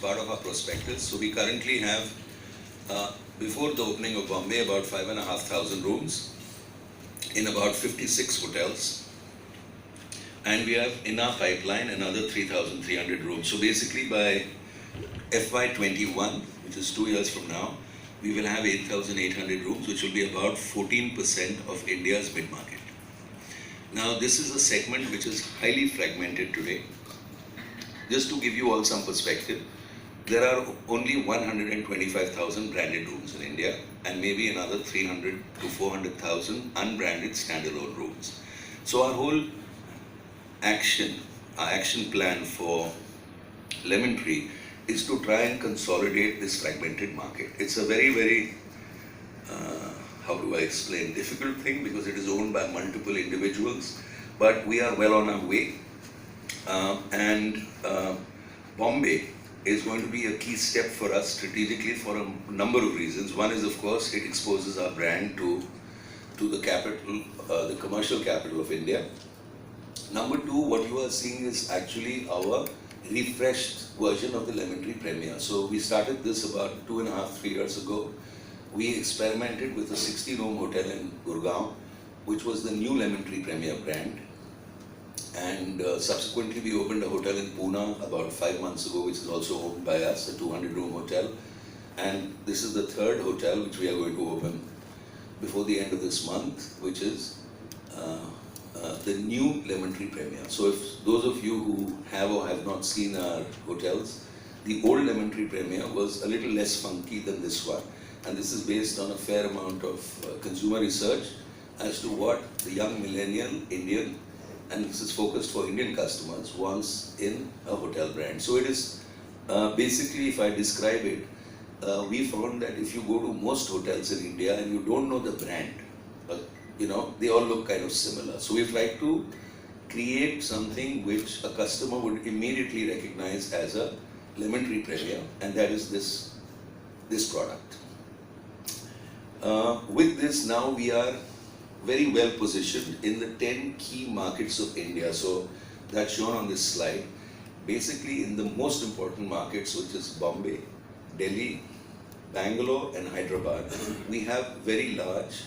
part of our prospectus. So we currently have, before the opening of Bombay, about 5,500 rooms in about 56 hotels. And we have in our pipeline another 3,300 rooms. So basically by FY21, which is 2 years from now, we will have 8,800 rooms, which will be about 14% of India's mid-market. Now, this is a segment which is highly fragmented today. Just to give you all some perspective, there are only 125,000 branded rooms in India and maybe another 300 to 400,000 unbranded standalone rooms. So our whole action plan for Lemon Tree is to try and consolidate this fragmented market. It's a very, very, how do I explain, difficult thing because it is owned by multiple individuals, but we are well on our way. Bombay is going to be a key step for us strategically for a number of reasons. One is, of course, it exposes our brand to the capital, the commercial capital of India. Number two, what you are seeing is actually our refreshed version of the Lemon Tree Premier. So we started this about 2.5, 3 years ago. We experimented with a 60-room hotel in Gurgaon, which was the new Lemon Tree Premier brand. And subsequently we opened a hotel in Pune about 5 months ago, which is also owned by us, a 200-room hotel. And this is the third hotel which we are going to open before the end of this month, which is the new Lemon Tree Premier. So if those of you who have or have not seen our hotels, the old Lemon Tree Premier was a little less funky than this one. And this is based on a fair amount of consumer research as to what the young millennial Indian, and this is focused for Indian customers, wants in a hotel brand. So it is basically, if I describe it, we found that if you go to most hotels in India and you don't know the brand, you know, they all look kind of similar. So we've tried to create something which a customer would immediately recognize as a Lemon Tree Premier, and that is this product. With this, now we are very well positioned in the 10 key markets of India. So that's shown on this slide. Basically in the most important markets, which is Bombay, Delhi, Bangalore and Hyderabad, we have very large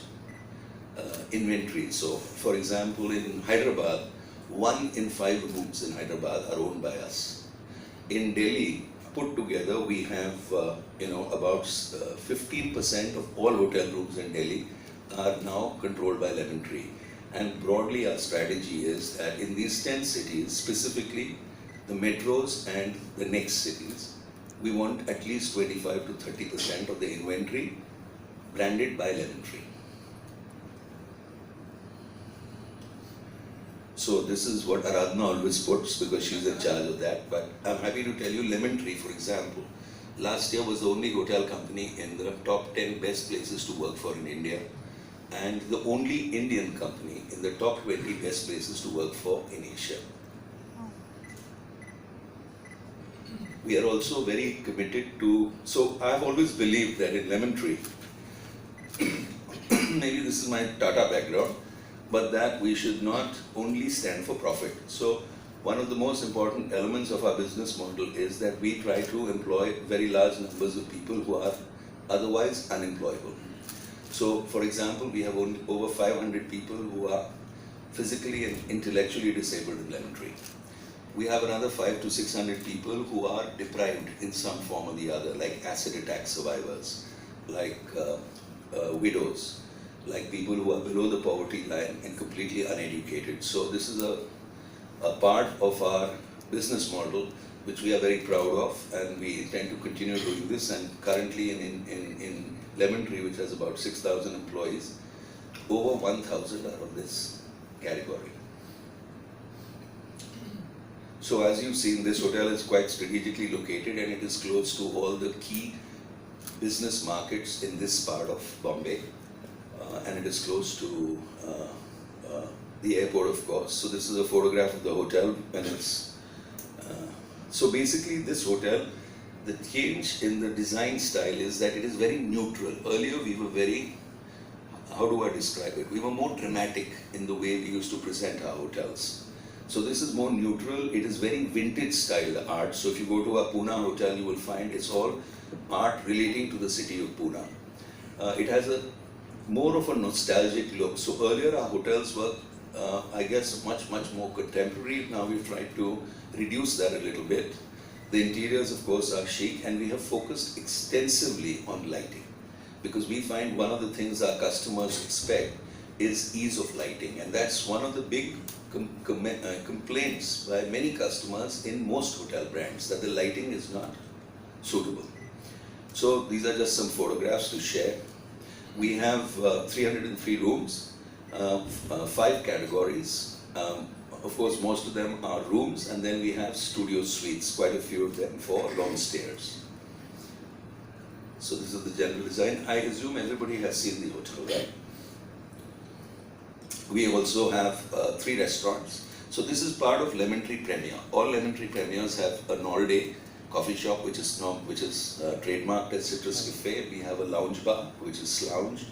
inventory. So for example, in Hyderabad, 1 in 5 rooms in Hyderabad are owned by us. In Delhi, put together, we have about 15% of all hotel rooms in Delhi are now controlled by Lemon Tree. And broadly, our strategy is that in these 10 cities, specifically the metros and the next cities, we want at least 25 to 30% of the inventory branded by Lemon Tree. So this is what Aradhana always puts because she's in charge of that. But I'm happy to tell you, Lemon Tree, for example, last year was the only hotel company in the top 10 best places to work for in India, and the only Indian company in the top 20 best places to work for in Asia. We are also very committed to, so I've always believed that in Lemon Tree, maybe this is my Tata background, but that we should not only stand for profit. So one of the most important elements of our business model is that we try to employ very large numbers of people who are otherwise unemployable. So for example, we have over 500 people who are physically and intellectually disabled in Lemon Tree. We have another 500 to 600 people who are deprived in some form or the other, like acid attack survivors, like widows, like people who are below the poverty line and completely uneducated. So this is a part of our business model which we are very proud of, and we intend to continue doing this. And currently in Lemon Tree, which has about 6,000 employees, over 1,000 are of this category. So as you've seen, this hotel is quite strategically located and it is close to all the key business markets in this part of Bombay. And it is close to the airport, of course. So this is a photograph of the hotel, and it's so basically this hotel, the change in the design style is that it is very neutral. Earlier we were very, how do I describe it? We were more dramatic in the way we used to present our hotels. So this is more neutral. It is very vintage style art. So if you go to a Pune hotel, you will find it's all art relating to the city of Pune. It has a more of a nostalgic look. So earlier our hotels were, I guess, much more contemporary. Now we've tried to reduce that a little bit. The interiors, of course, are chic, and we have focused extensively on lighting, because we find one of the things our customers expect is ease of lighting, and that's one of the big complaints by many customers in most hotel brands, that the lighting is not suitable. So these are just some photographs to share. We have 303 rooms, 5 categories. Of course, most of them are rooms, and then we have studio suites, quite a few of them for long stayers. So this is the general design. I assume everybody has seen the hotel, right? We also have 3 restaurants. So this is part of Lemon Tree Premier. All Lemon Tree Premiers have an all-day coffee shop, which is trademarked as Citrus Cafe. We have a lounge bar, which is Lounge,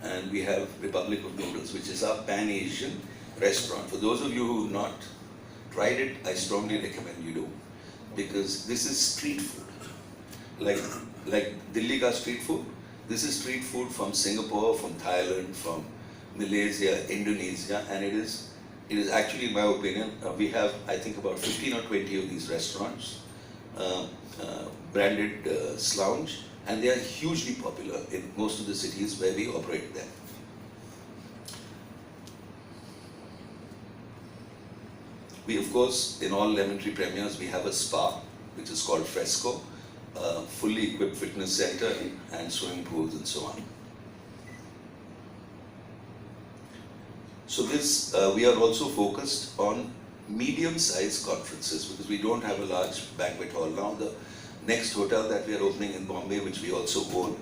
and we have Republic of Noodles, which is our Pan-Asian restaurant. For those of you who have not tried it, I strongly recommend you do, because this is street food. Like Delhi ka street food, this is street food from Singapore, from Thailand, from Malaysia, Indonesia, and it is actually, in my opinion, we have, I think, about 15 or 20 of these restaurants, branded Lounge, and they are hugely popular in most of the cities where we operate them. We, of course, in all Lemon Tree Premiers, we have a spa, which is called Fresco, fully equipped fitness center and swimming pools and so on. So this, we are also focused on medium-sized conferences, because we don't have a large banquet hall now. The next hotel that we are opening in Bombay, which we also own,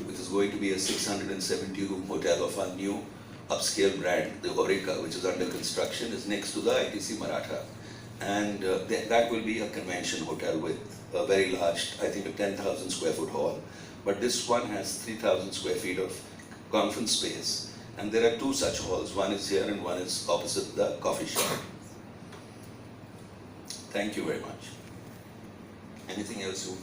which is going to be a 670-room hotel of our new upscale brand, the Aurika, which is under construction, is next to the ITC Maratha. And that will be a convention hotel with a very large, I think, a 10,000 square foot hall. But this one has 3,000 square feet of conference space. And there are 2 such halls. One is here and one is opposite the coffee shop. Thank you very much. Anything else you